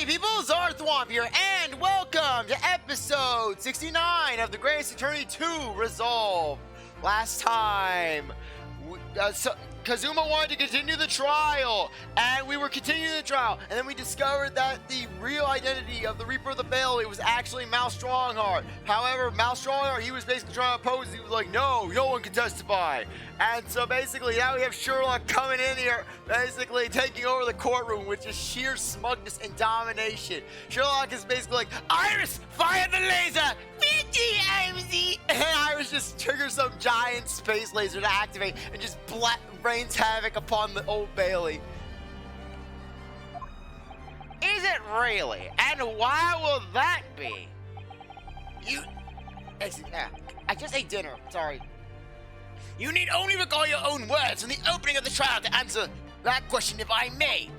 Hey people, CzarThwomp here, and welcome to episode 69 of the Greatest Eternity 2 Resolve. Last time, Kazuma wanted to continue the trial, and we were continuing the trial, and then we discovered that the real identity of the Reaper of the Veil, it was actually Mal Strongheart. However, Mal Strongheart, he was basically trying to oppose. He was like, no one can testify. And so basically now we have Sherlock coming in here, basically taking over the courtroom, which is sheer smugness and domination. Sherlock is basically like, Iris, fire the laser! And Iris just triggers some giant space laser to activate and just rains havoc upon the Old Bailey. Is it really? And why will that be? I just ate dinner, sorry. You need only recall your own words from the opening of the trial to answer that question, if I may.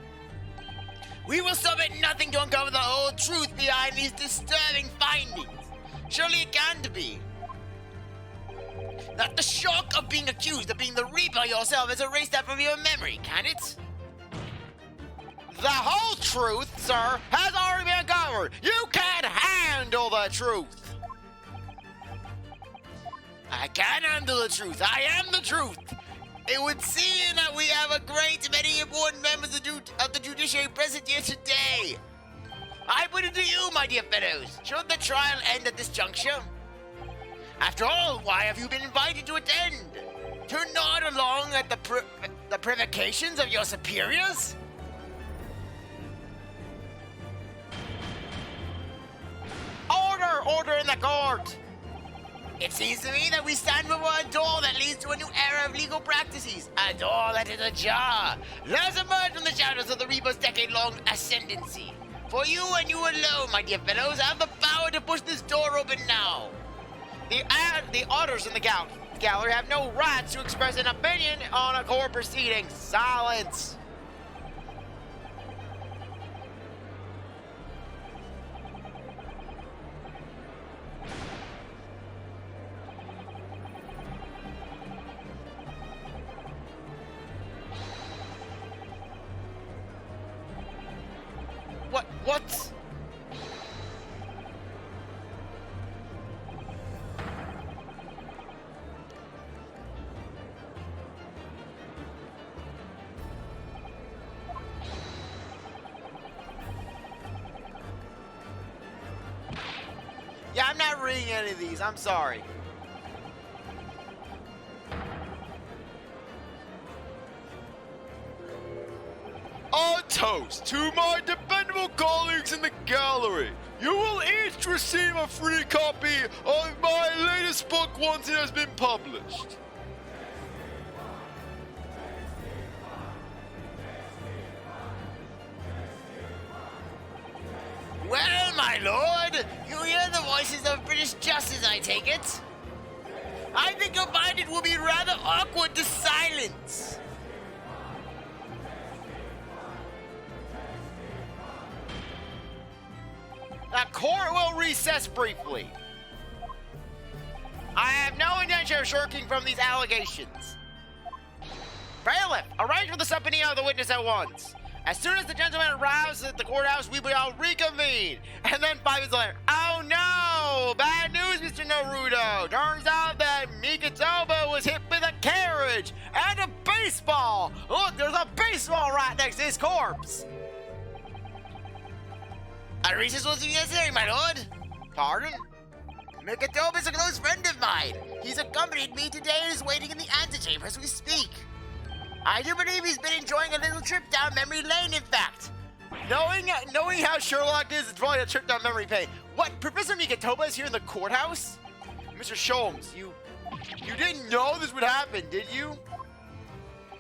We will stop at nothing to uncover the whole truth behind these disturbing findings. Surely it can't be that the shock of being accused of being the Reaper yourself has erased that from your memory, can it? The whole truth, sir, has already been uncovered. You can't handle the truth. I can handle the truth. I am the truth. It would seem that we have a great many important members of the judiciary present here today. I put it to you, my dear fellows. Should the trial end at this juncture? After all, why have you been invited to attend? To nod along at the provocations of your superiors? Order in the court! It seems to me that we stand before a door that leads to a new era of legal practices. A door that is ajar. Let us emerge from the shadows of the Reaper's decade-long ascendancy. For you and you alone, my dear fellows, have the power to push this door open now. The others in the gallery have no rights to express an opinion on a court proceeding. Silence. What? Yeah, I'm not reading any of these. I'm sorry. A toast to my dependable colleagues in the gallery. You will each receive a free copy of my latest book once it has been published. Well, my lord, you hear the voices of British justice, I take it. I think you'll find it will be rather awkward to silence. The court will recess briefly. I have no intention of shirking from these allegations. Bailiff, arrange for the subpoena of the witness at once. As soon as the gentleman arrives at the courthouse, we will reconvene. And then 5 minutes later, oh no! Bad news, Mr. Naruto! Turns out that Mikotoba was hit with a carriage and a baseball! Look, there's a baseball right next to his corpse! A recess will be necessary, my lord. Pardon? Mikotoba is a close friend of mine. He's accompanied me today and is waiting in the antechamber as we speak. I do believe he's been enjoying a little trip down memory lane, in fact. Knowing how Sherlock is, it's probably a trip down memory lane. What, Professor Mikotoba is here in the courthouse? Mr. Sholmes, you didn't know this would happen, did you?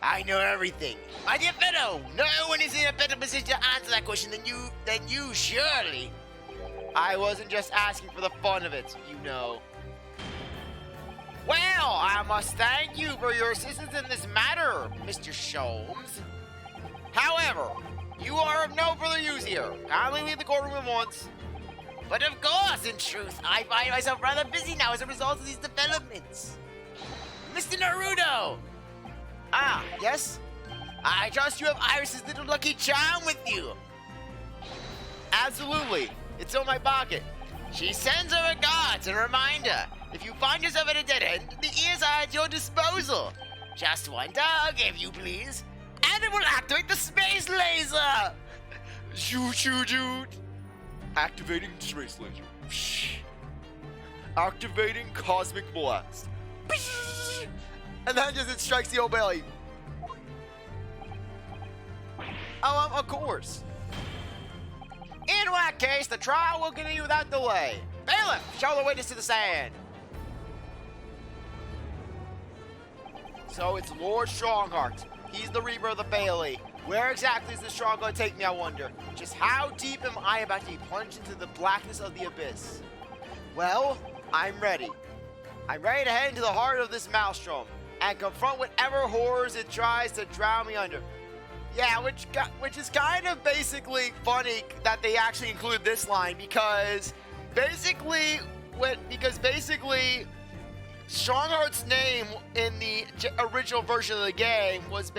I know everything. My dear fellow, no one is in a better position to answer that question than you, surely. I wasn't just asking for the fun of it, you know. Well, I must thank you for your assistance in this matter, Mr. Sholmes. However, you are of no further use here. Kindly leave the courtroom at once. But of course, in truth, I find myself rather busy now as a result of these developments. Mr. Naruto! Ah, yes? I trust you have Iris's little lucky charm with you. absolutely. It's in my pocket. She sends her regards and a reminder. If you find yourself at a dead end, the ears are at your disposal. Just one tug, if you please, and it will activate the space laser. Shoot, shoot, shoot. Activating space laser. Psh. Activating cosmic blast. Psh. And then just it strikes the old belly. Oh, of course. In that case, the trial will continue without delay. Bailiff, show the witness to the stand. So it's Lord Strongheart. He's the Reaper of the Bailey. Where exactly is this trial going to take me, I wonder? Just how deep am I about to be plunged into the blackness of the abyss? Well, I'm ready. I'm ready to head into the heart of this maelstrom and confront whatever horrors it tries to drown me under. Yeah, which is kind of basically funny that they actually include this line because basically Strongheart's name in the original version of the game was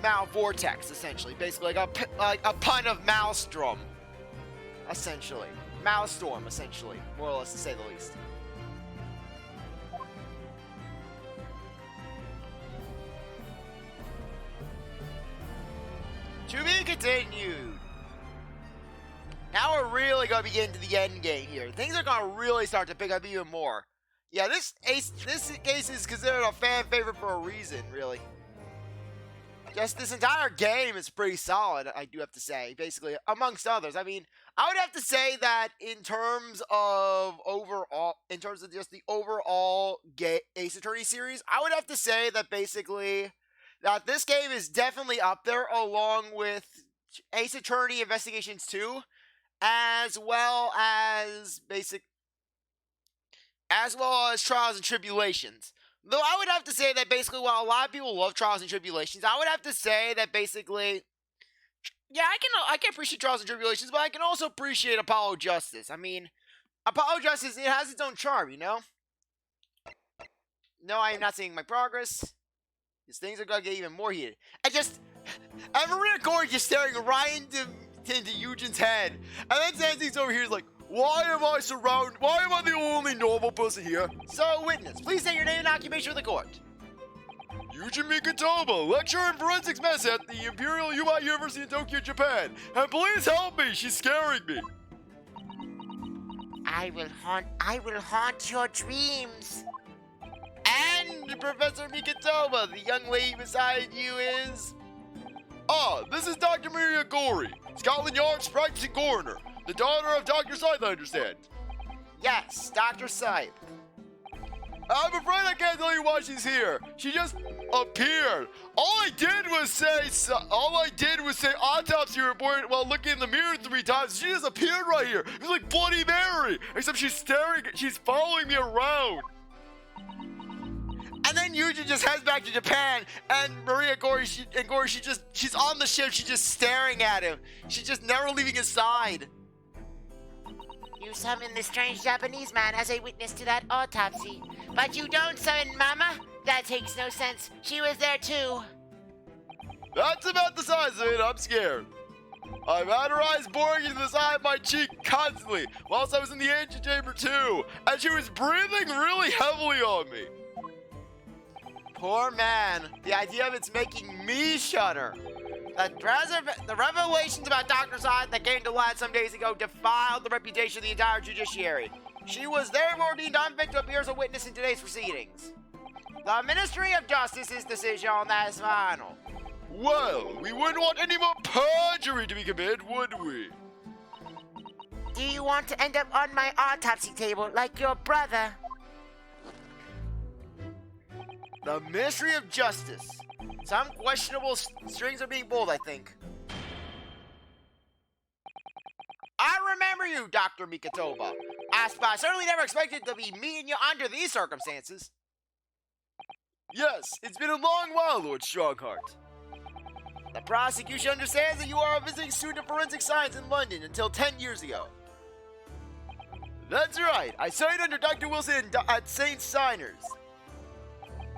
Malvortex, essentially. Basically like a pun of Maelstrom, essentially. Maelstrom, essentially, more or less, to say the least. To be continued. Now we're really going to begin to the end game here. Things are going to really start to pick up even more. Yeah, this case is considered a fan favorite for a reason, really. Just this entire game is pretty solid, I do have to say, basically, amongst others. I mean, I would have to say that in terms of just the overall Ace Attorney series, I would have to say that basically that this game is definitely up there along with Ace Attorney Investigations 2, as well as Trials and Tribulations. Though I would have to say that basically, while a lot of people love Trials and Tribulations, I would have to say that basically, yeah, I can appreciate Trials and Tribulations, but I can also appreciate Apollo Justice. I mean, Apollo Justice, it has its own charm, you know? No, I am not seeing my progress. These things are gonna get even more heated. And Maria Gorey just staring right into Yujin's head. And then Gensin's over here is like, why am I the only normal person here? So, witness, please say your name and occupation for the court. Yujin Mikotoba, lecturer in forensics medicine at the Imperial Yuma University in Tokyo, Japan. And please help me, she's scaring me. I will haunt your dreams. And Professor Mikotoba, the young lady beside you is... This is Dr. Maria Gorey, Scotland Yard's practicing coroner. The daughter of Dr. Sithe, I understand. Yes, Dr. Sithe. I'm afraid I can't tell you why she's here. She just appeared. All I did was say autopsy report while looking in the mirror 3 times. She just appeared right here. It's like Bloody Mary, except she's following me around. And then Yujin just heads back to Japan, and Maria Gorey, she's on the ship, she's just staring at him. She's just never leaving his side. You summoned the strange Japanese man as a witness to that autopsy. But you don't summon Mama? That takes no sense. She was there too. That's about the size of it, I'm scared. I've had her eyes boring into the side of my cheek constantly, whilst I was in the ancient chamber too, and she was breathing really heavily on me. Poor man. The idea of it's making me shudder. The revelations about Dr. Sithe that came to light some days ago defiled the reputation of the entire judiciary. She was therefore deemed unfit to appear as a witness in today's proceedings. The Ministry of Justice's decision on that is final. Well, we wouldn't want any more perjury to be committed, would we? Do you want to end up on my autopsy table like your brother? The Ministry of Justice. Some questionable strings are being pulled, I think. I remember you, Dr. Mikotoba. I certainly never expected to be meeting you under these circumstances. Yes, it's been a long while, Lord Strongheart. The prosecution understands that you are a visiting student of forensic science in London until 10 years ago. That's right. I studied under Dr. Wilson at St. Signers.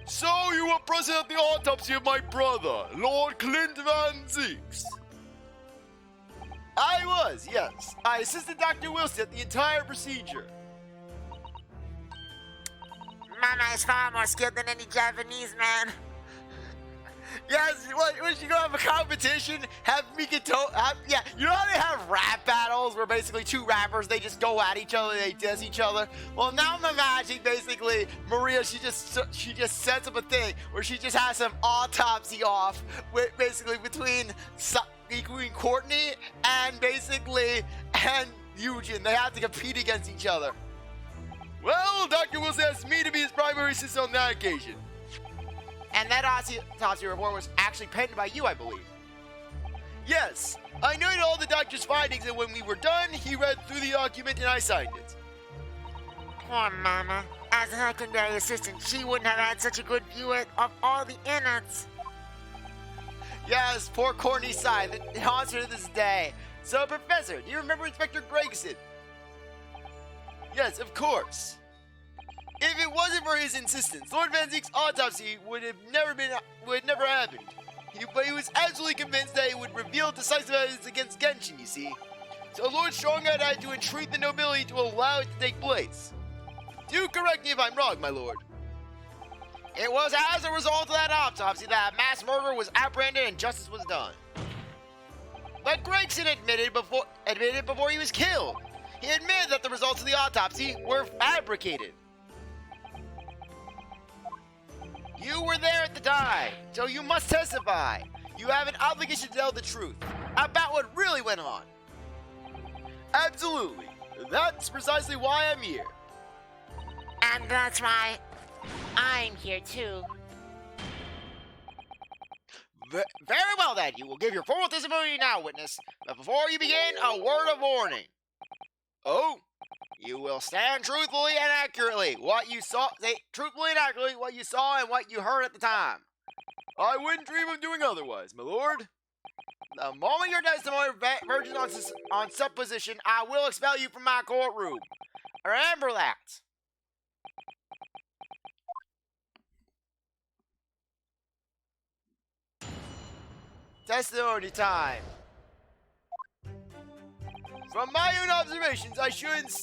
So you were present at the autopsy of my brother, Lord Klint Van Zeeks? I was, yes. I assisted Dr. Wilson at the entire procedure. Mama is far more skilled than any Japanese man. Yes, when you go have a competition, have Mikotoba, yeah, you know how they have rap battles where basically two rappers, they just go at each other, they diss each other? Well, now I'm imagining basically Maria, she just sets up a thing where she just has some autopsy off with basically between Courtney and Yujin. They have to compete against each other. Well, Dr. Wilson asked me to be his primary assistant on that occasion. And that autopsy report was actually penned by you, I believe. Yes, I noted all the doctor's findings, and when we were done, he read through the document and I signed it. Poor Mama. As a secondary assistant, she wouldn't have had such a good view of all the innards. Yes, poor Courtney Sithe. It haunts her to this day. So, Professor, do you remember Inspector Gregson? Yes, of course. If it wasn't for his insistence, Lord Van Zeek's autopsy would never happened. But he was absolutely convinced that it would reveal decisive evidence against Gensin, you see. So Lord Strongheart had to entreat the nobility to allow it to take place. Do correct me if I'm wrong, my lord. It was as a result of that autopsy that mass murder was apprehended and justice was done. But Gregson admitted before he was killed. He admitted that the results of the autopsy were fabricated. You were there at the time, so you must testify. You have an obligation to tell the truth about what really went on. Absolutely. That's precisely why I'm here. And that's why I'm here too. Very well then, you will give your formal testimony now, witness. But before you begin, a word of warning. Oh? You will stand truthfully and accurately what you saw and what you heard at the time. I wouldn't dream of doing otherwise, my lord. The moment your testimony verges on supposition, I will expel you from my courtroom. Remember that. Testimony time. From my own observations,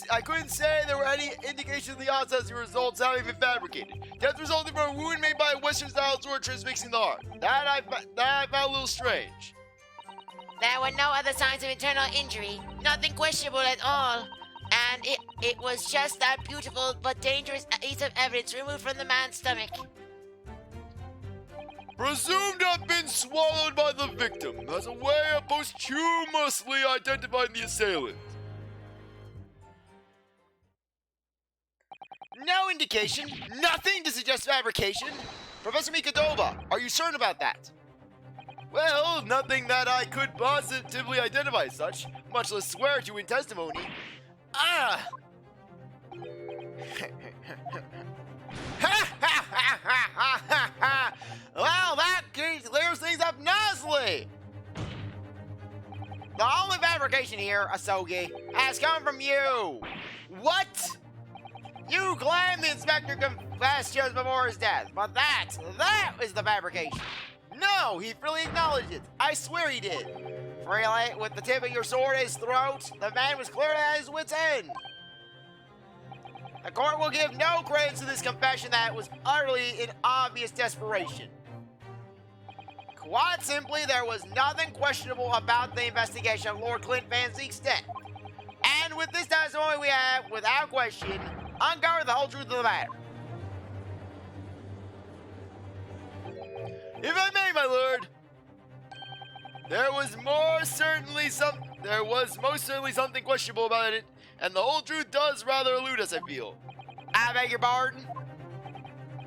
I couldn't say there were any indications of the autopsy results having been fabricated. Death resulted from a wound made by a Western-style sword transfixing the heart. That I found a little strange. There were no other signs of internal injury, nothing questionable at all, and it was just that beautiful but dangerous piece of evidence removed from the man's stomach. Presumed to have been swallowed by the victim as a way of posthumously identifying the assailant. No indication, nothing to suggest fabrication. Professor Mikotoba, are you certain about that? Well, nothing that I could positively identify as such, much less swear to in testimony. Ah! Well, that clears things up nicely. The only fabrication here, Asogi, has come from you. What? You claim the inspector confessed just before his death, but that is the fabrication. No, he freely acknowledged it. I swear he did. Freely, with the tip of your sword at his throat, the man was clearly at his wit's end. The court will give no credence to this confession that was utterly in obvious desperation. Quite simply, there was nothing questionable about the investigation of Lord Klint Van Zeek's death. And with this testimony we have, without question, uncovered the whole truth of the matter. If I may, my lord, there was most certainly something questionable about it, and the whole truth does rather elude us, I feel. I beg your pardon?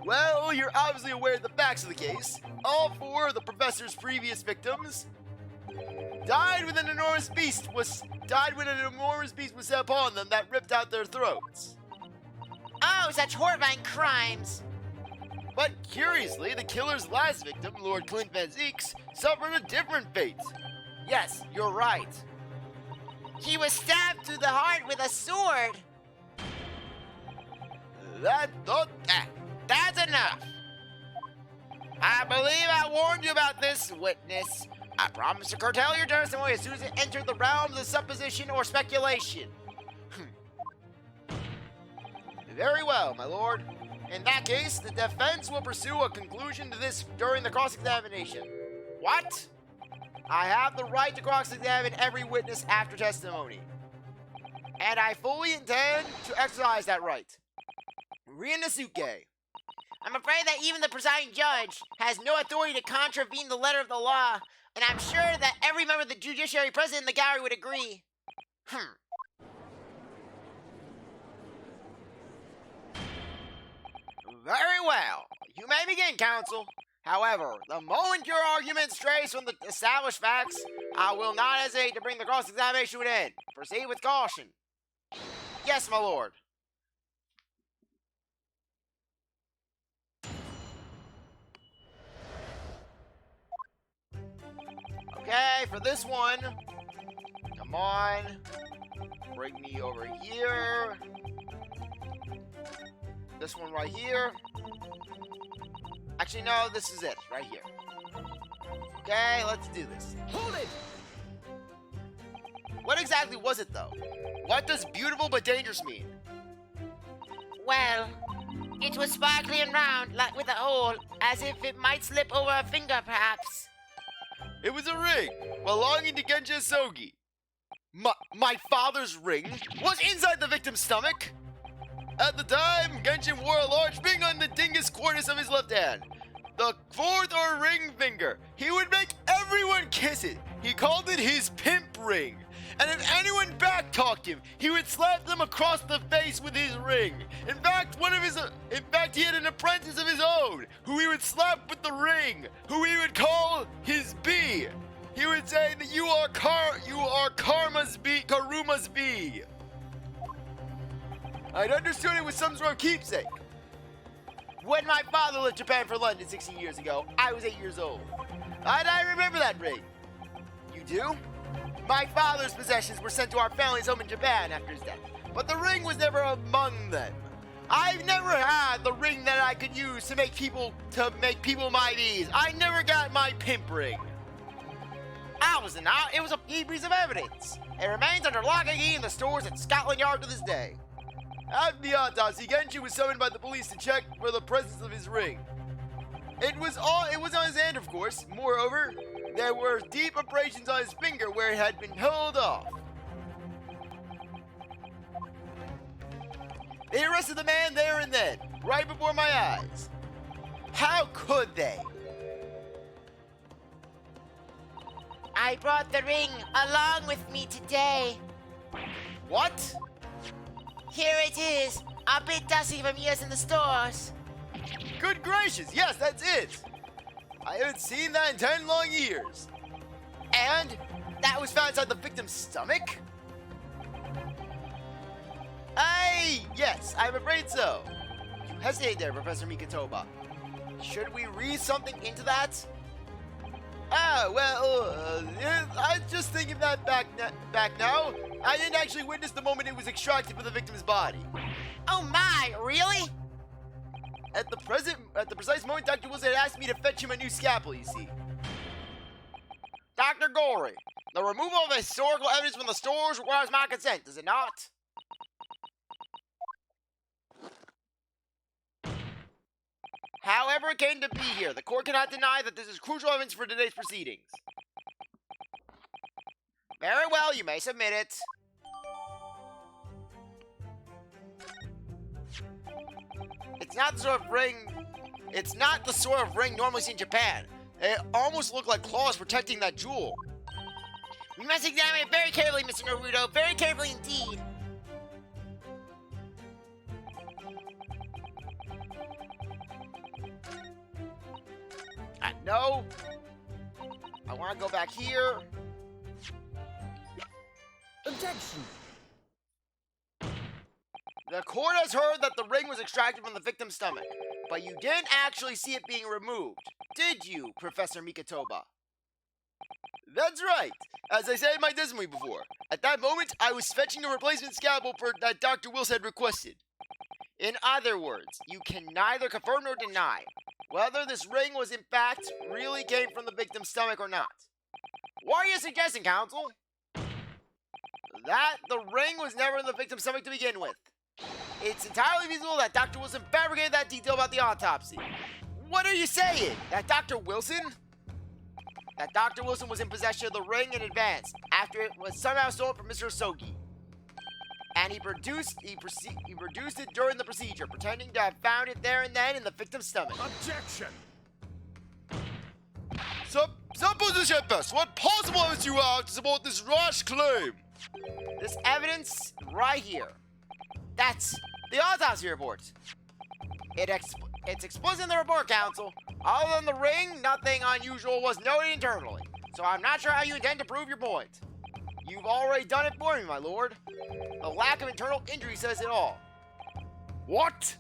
Well, you're obviously aware of the facts of the case. All four of the professor's previous victims died when an enormous beast was set upon them that ripped out their throats. Oh, such horrifying crimes! But curiously, the killer's last victim, Lord Klint Van Zeeks, suffered a different fate. Yes, you're right. He was stabbed through the heart with a sword. That's enough. I believe I warned you about this, witness. I promise to curtail your testimony as soon as it enters the realms of supposition or speculation. Very well, my lord. In that case, the defense will pursue a conclusion to this during the cross-examination. What? I have the right to cross-examine every witness after testimony. And I fully intend to exercise that right. Ryunosuke. I'm afraid that even the presiding judge has no authority to contravene the letter of the law, and I'm sure that every member of the judiciary present in the gallery would agree. Very well. You may begin, counsel. However, the moment your argument strays from the established facts, I will not hesitate to bring the cross-examination to an end. Proceed with caution. Yes, my lord. Okay, for this one, come on. Bring me over here. This one right here. Actually, no, this is it, right here. Okay, let's do this. Hold it! What exactly was it, though? What does beautiful but dangerous mean? Well, it was sparkly and round, like with a hole, as if it might slip over a finger, perhaps. It was a ring belonging to Genja Sogi. My father's ring was inside the victim's stomach? At the time, Genshin wore a large ring on the dingus cornice of his left hand, the fourth or ring finger. He would make everyone kiss it. He called it his pimp ring. And if anyone backtalked him, he would slap them across the face with his ring. In fact, he had an apprentice of his own, who he would slap with the ring, who he would call his bee. He would say that you are Karuma's bee. I'd understood it was some sort of keepsake. When my father left Japan for London 16 years ago, I was 8 years old. And I remember that ring. You do? My father's possessions were sent to our family's home in Japan after his death, but the ring was never among them. I've never had the ring that I could use to make people my bees. I never got my pimp ring. It was a piece of evidence. It remains under lock and key in the stores at Scotland Yard to this day. After the autopsy, Genshin was summoned by the police to check for the presence of his ring. It was on his hand, of course. Moreover, there were deep abrasions on his finger where it had been held off. They arrested the man there and then, right before my eyes. How could they? I brought the ring along with me today. What? Here it is, a bit dusty from years in the stores. Good gracious, yes, that's it. I haven't seen that in 10 long years. And that was found inside the victim's stomach? Yes, I'm afraid so. You hesitate there, Professor Mikotoba. Should we read something into that? I was just thinking that back now. I didn't actually witness the moment it was extracted from the victim's body. Oh my, really? At the precise moment, Dr. Wilson had asked me to fetch him a new scalpel, you see. Dr. Gorey, the removal of historical evidence from the stores requires my consent, does it not? However it came to be here, the court cannot deny that this is crucial evidence for today's proceedings. Very well, you may submit it. It's not the sort of ring normally seen in Japan. It almost looked like claws protecting that jewel. We must examine it very carefully, Mr. Naruto. Very carefully indeed. No. I want to go back here. Objection. The court has heard that the ring was extracted from the victim's stomach, but you didn't actually see it being removed, did you, Professor Mikotoba? That's right. As I said in my testimony before, at that moment, I was fetching a replacement scalpel that Dr. Wills had requested. In other words, you can neither confirm nor deny. whether this ring was in fact really came from the victim's stomach or not. What are you suggesting, Counsel? That the ring was never in the victim's stomach to begin with. It's entirely feasible that Dr. Wilson fabricated that detail about the autopsy. What are you saying? That Dr. Wilson? That Dr. Wilson was in possession of the ring in advance, after it was somehow stolen from Mr. Osogi. And he produced it during the procedure, pretending to have found it there and then in the victim's stomach. Objection! Supposition at best. What possible evidence you have to support this rash claim? This evidence right here. That's the autopsy report. It's explicit in the report, Counsel. Other than the ring, nothing unusual was noted internally. So I'm not sure how you intend to prove your point. You've already done it for me, my lord. The lack of internal injury says it all. What?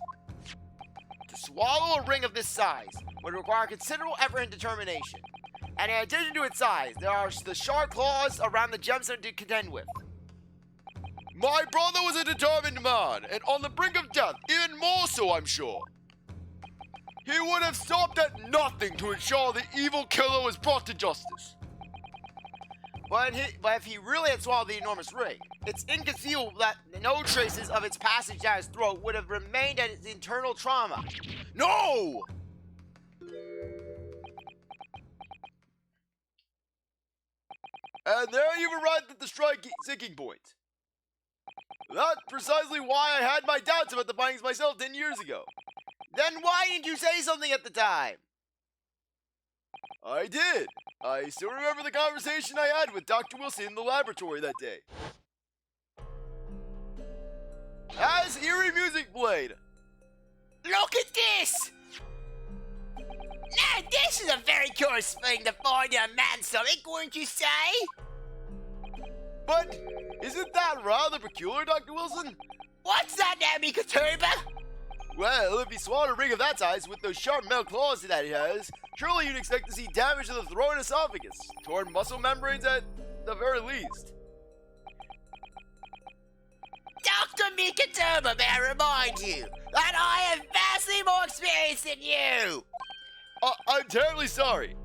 To swallow a ring of this size would require considerable effort and determination. And in addition to its size, there are the sharp claws around the gemstone to contend with. My brother was a determined man, and on the brink of death, even more so, I'm sure. He would have stopped at nothing to ensure the evil killer was brought to justice. But if he really had swallowed the enormous ring, it's inconceivable that no traces of its passage down his throat would have remained at its internal trauma. No! And there you've arrived at the sinking point. That's precisely why I had my doubts about the findings myself 10 years ago. Then why didn't you say something at the time? I did. I still remember the conversation I had with Dr. Wilson in the laboratory that day. As eerie music played. Look at this! Now this is a very curious thing to find in a man's stomach, wouldn't you say? But isn't that rather peculiar, Dr. Wilson? What's that now, Mikotoba? Well, if he swallowed a ring of that size with those sharp metal claws that he has, surely you'd expect to see damage to the throat and esophagus, torn muscle membranes at the very least. Dr. Mikotoba, may I remind you that I have vastly more experience than you! I'm terribly sorry.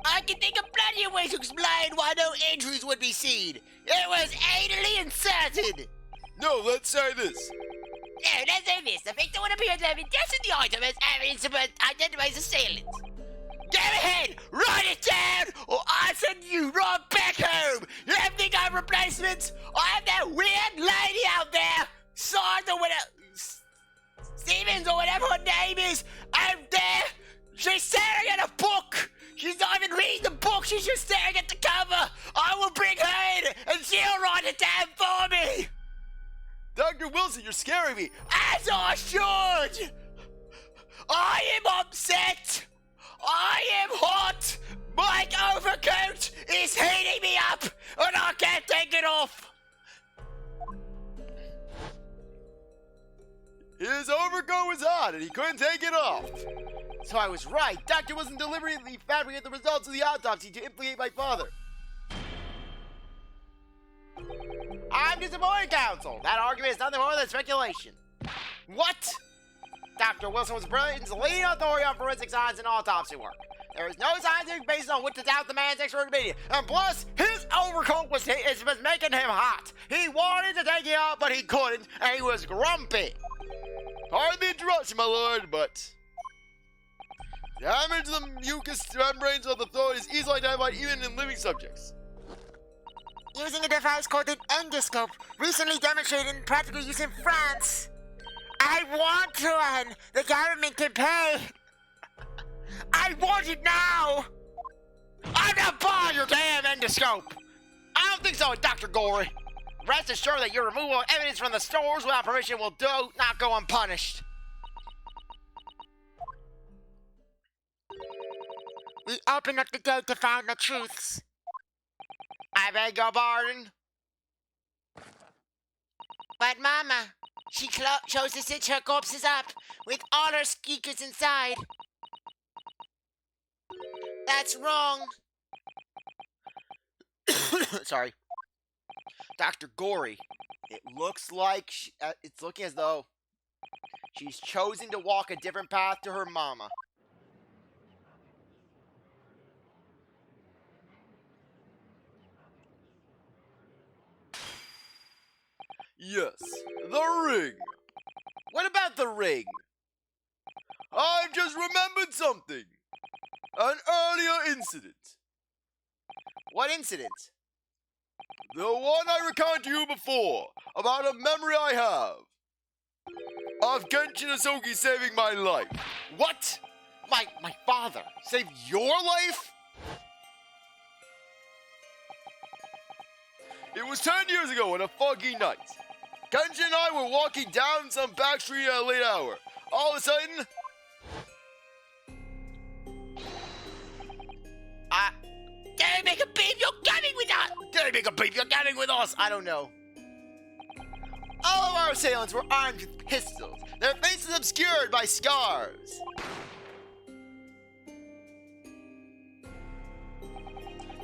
I can think of plenty of ways to explain why no injuries would be seen. It was anally inserted. No, let's say this. No, let's say this. The victim would appear to have ingested the item as evidence to identify the assailant. Go ahead, write it down, or I'll send you right back home. You don't think I'm replacements? I have that weird lady out there, Sarge or whatever, Stevens or whatever her name is, out there. She's staring at a book. She's not even reading the book. She's just staring at the cover. I will bring her in, and she'll write it down for me. Dr. Wilson, you're scaring me. As I should. I am upset. I am hot. My overcoat is heating me up, and I can't take it off. His overcoat was hot, and he couldn't take it off. So I was right. Dr. Wilson deliberately fabricated the results of the autopsy to implicate my father. I'm disappointed, Counsel. That argument is nothing more than speculation. What? Dr. Wilson was brilliant and leading authority on forensic science and autopsy work. There is no scientific basis on which to doubt the man's expert opinion. And plus, his overcoat was making him hot. He wanted to take it off, but he couldn't, and he was grumpy. Pardon the interruption, my lord, but damage to the mucous membranes of the throat is easily identified even in living subjects. Using a device called an endoscope, recently demonstrated in practical use in France. I want one. The government can pay. I want it now. I'm not buying your damn endoscope. I don't think so, Dr. Gorey. Rest assured that your removal of evidence from the stores without permission will not go unpunished. We open up the gate to find the truths. I beg your pardon? But Mama, she chose to stitch her corpses up with all her squeakers inside. That's wrong. Sorry. Dr. Gorey, it looks like it's looking as though she's chosen to walk a different path to her mama. Yes, the ring. What about the ring? I've just remembered something. An earlier incident. What incident? The one I recounted to you before, about a memory I have of Gensin and Sogi saving my life. What? My father saved your life? It was 10 years ago on a foggy night. Gensin and I were walking down some back street at a late hour. All of a sudden, Can I make a beef? You're coming with us! Can I make a beef? You're coming with us! I don't know. All of our assailants were armed with pistols, their faces obscured by scars.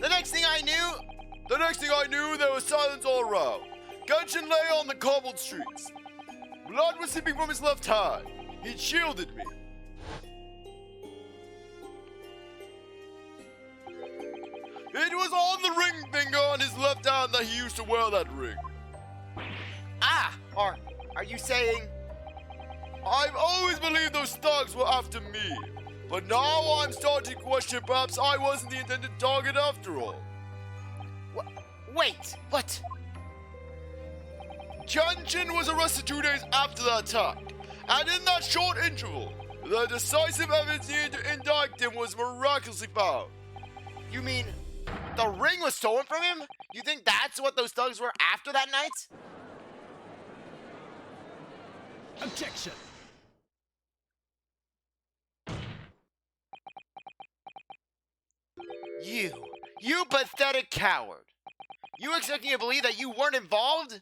The next thing I knew, there was silence all around. Gensin lay on the cobbled streets. Blood was seeping from his left hand. He'd shielded me. It was on the ring finger on his left hand that he used to wear that ring. Or are you saying... I've always believed those thugs were after me. But now I'm starting to question perhaps I wasn't the intended target after all. Wait, what? Gensin was arrested 2 days after the attack. And in that short interval, the decisive evidence needed to indict him was miraculously found. You mean the ring was stolen from him? You think that's what those thugs were after that night? Objection! You pathetic coward. You expect me to believe that you weren't involved?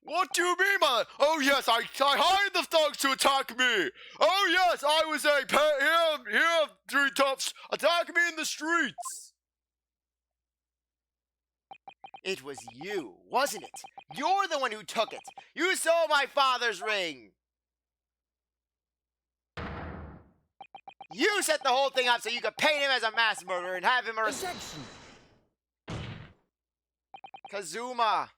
What do you mean by that? Oh yes, I hired the thugs to attack me. Oh yes, I was saying, here, three toughs, attack me in the streets. It was you, wasn't it? You're the one who took it. You stole my father's ring. You set the whole thing up so you could paint him as a mass murderer and have him arrested. Kazuma,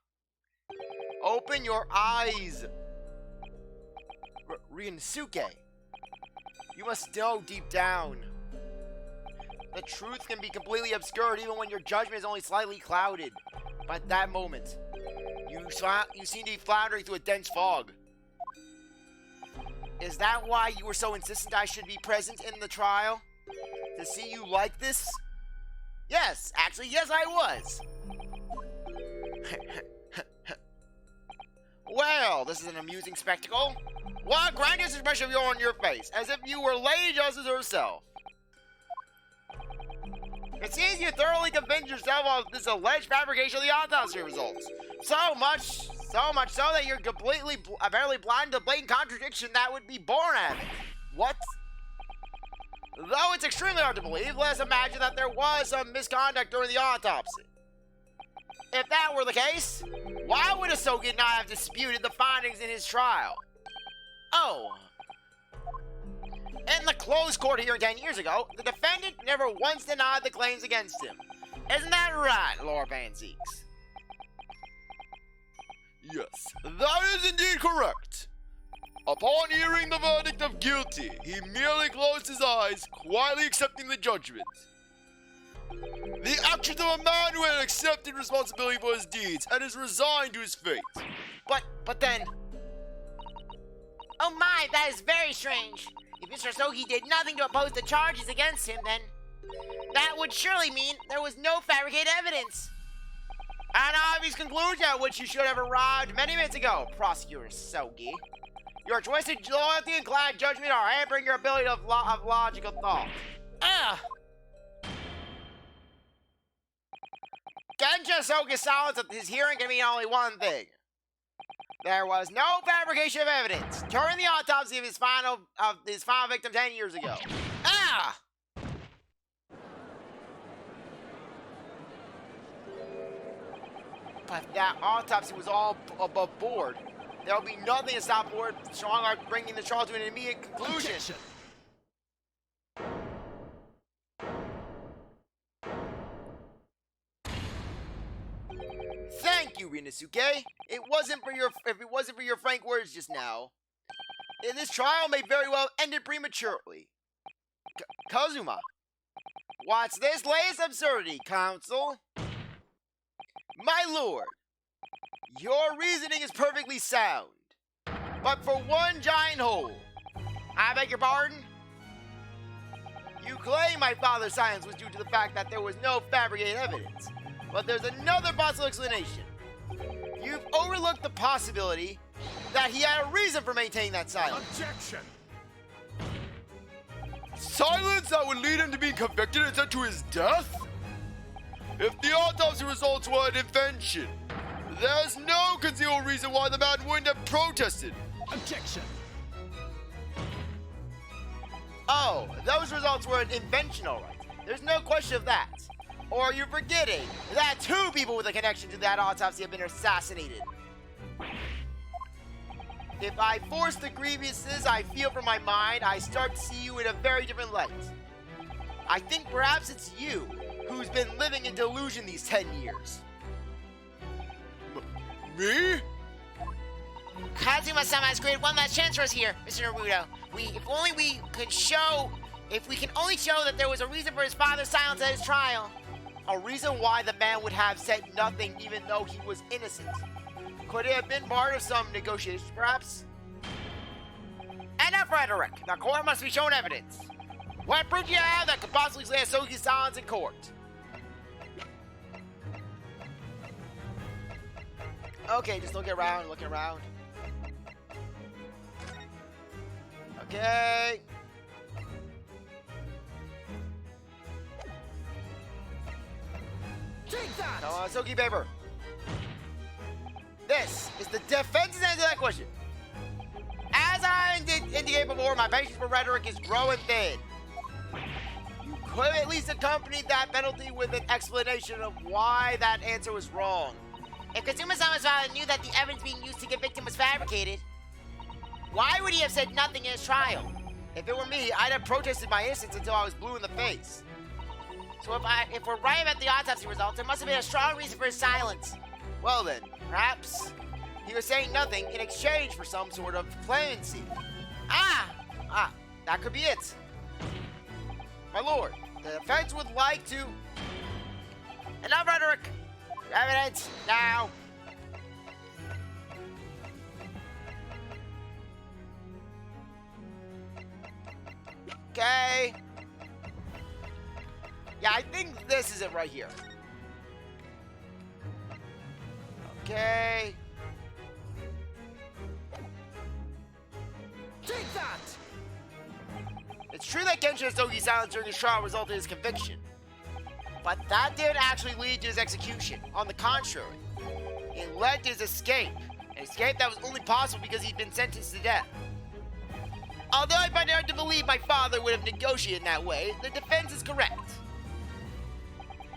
open your eyes. Ryunosuke, you must know deep down. The truth can be completely obscured even when your judgment is only slightly clouded. But at that moment, you seem to be floundering through a dense fog. Is that why you were so insistent I should be present in the trial? To see you like this? Yes, actually, yes I was. Well, this is an amusing spectacle. What a grandiose expression you're on your face, as if you were Lady Justice herself. It seems you thoroughly convinced yourself of this alleged fabrication of the autopsy results. So much so that you're completely, apparently blind to blatant contradiction that would be born out of it. What? Though it's extremely hard to believe, let us imagine that there was some misconduct during the autopsy. If that were the case, why would Asogi not have disputed the findings in his trial? Oh. In the closed court hearing 10 years ago, the defendant never once denied the claims against him. Isn't that right, Lord Van Zeeks? Yes, that is indeed correct. Upon hearing the verdict of guilty, he merely closed his eyes, quietly accepting the judgment. The actions of a man who had accepted responsibility for his deeds and is resigned to his fate. But then... Oh my, that is very strange. If Mr. Sogi did nothing to oppose the charges against him, then that would surely mean there was no fabricated evidence. An obvious conclusion at which you should have arrived many minutes ago, Prosecutor Sogi. Your twisted loyalty and clouded judgment are hampering your ability of logical thought. Genja Sogi's silence at his hearing can mean only one thing. There was no fabrication of evidence during the autopsy of his final victim 10 years ago. But that autopsy was all above board. There'll be nothing to stop Lord Strongheart bringing the trial to an immediate conclusion. Objection. Thank you, Rinasuke. If it wasn't for your frank words just now, this trial may very well end it prematurely. Kazuma. What's this latest absurdity, Counsel? My lord, your reasoning is perfectly sound, but for one giant hole. I beg your pardon? You claim my father's silence was due to the fact that there was no fabricated evidence, but there's another possible explanation. You've overlooked the possibility that he had a reason for maintaining that silence. Objection! Silence that would lead him to being convicted and sent to his death? If the autopsy results were an invention, there's no conceivable reason why the man wouldn't have protested. Objection! Oh, those results were an invention, all right. There's no question of that. Or are you forgetting that 2 people with a connection to that autopsy have been assassinated? If I force the grievances I feel from my mind, I start to see you in a very different light. I think perhaps it's you who's been living in delusion these 10 years. Me? Kazuma-sama has created one last chance for us here, Mr. Naruto. If we can only show that there was a reason for his father's silence at his trial. A reason why the man would have said nothing even though he was innocent. Could it have been part of some negotiations, perhaps? Enough rhetoric. The court must be shown evidence. What proof do you have that could possibly explain Sogi's silence in court? Okay, just looking around, Okay. Take that! Come on, Sogi paper. This is the defense's answer to that question. As I indicated before, my patience for rhetoric is growing thin. You could at least accompany that penalty with an explanation of why that answer was wrong. If Kazuma-sama's father knew that the evidence being used to convict him was fabricated, why would he have said nothing in his trial? If it were me, I'd have protested my innocence until I was blue in the face. So if we're right about the autopsy results, there must have been a strong reason for his silence. Well then, perhaps he was saying nothing in exchange for some sort of clemency. That could be it. My lord, the defense would like to... Enough rhetoric! Evidence, now! Okay. Yeah, I think this is it right here. Okay. Take that! It's true that Genshin Sogi's silence during his trial resulted in his conviction. But that didn't actually lead to his execution. On the contrary, it led to his escape. An escape that was only possible because he'd been sentenced to death. Although I find it hard to believe my father would have negotiated in that way, the defense is correct.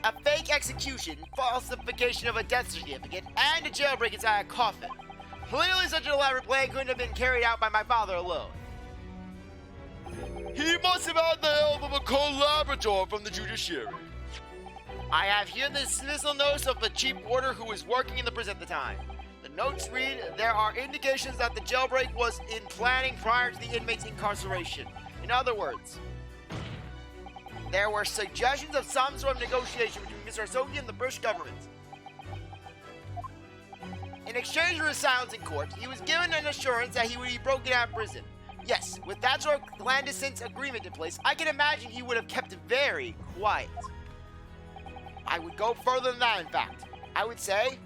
A fake execution, falsification of a death certificate, and a jailbreak inside a coffin. Clearly such an elaborate plan couldn't have been carried out by my father alone. He must have had the help of a collaborator from the judiciary. I have here the dismissal notes of a chief warder who was working in the prison at the time. The notes read, there are indications that the jailbreak was in planning prior to the inmate's incarceration. In other words, there were suggestions of some sort of negotiation between Mr. Sogi and the British government. In exchange for his silence in court, he was given an assurance that he would be broken out of prison. Yes, with that sort of clandestine agreement in place, I can imagine he would have kept very quiet. I would go further than that, in fact. I would say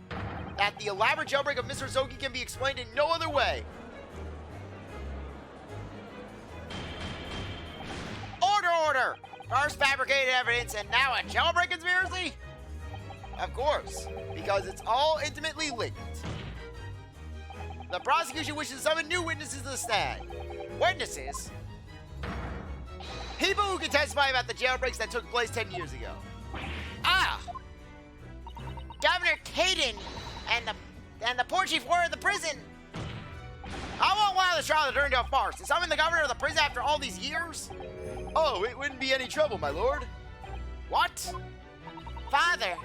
that the elaborate jailbreak of Mr. Sogi can be explained in no other way. Order! First fabricated evidence and now a jailbreak conspiracy? Of course, because it's all intimately linked. The prosecution wishes to summon new witnesses to the stand. Witnesses? People who can testify about the jailbreaks that took place 10 years ago. Governor Caden and the poor chief warder of the prison. I won't allow this trial to turn into a farce. To summon the governor of the prison after all these years? Oh, it wouldn't be any trouble, my lord. What? Father,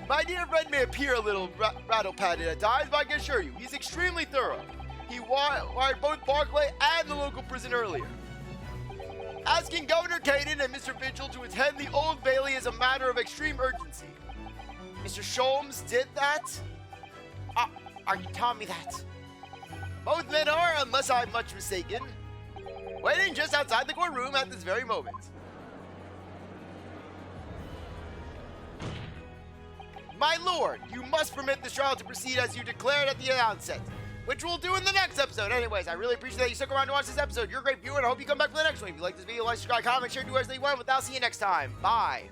My dear friend may appear a little rattle-pated at times, but I can assure you, he's extremely thorough. He wired both Barclay and the local prison earlier. Asking Governor Caden and Mr. Vigil to attend the Old Bailey is a matter of extreme urgency. Mr. Sholmes did that? Are you telling me that? Both men are, unless I'm much mistaken, waiting just outside the courtroom at this very moment. My lord, you must permit this trial to proceed as you declared at the outset, which we'll do in the next episode. Anyways, I really appreciate that you stuck around to watch this episode. You're a great viewer, and I hope you come back for the next one. If you like this video, like, subscribe, comment, share, do as you want. But I'll see you next time. Bye.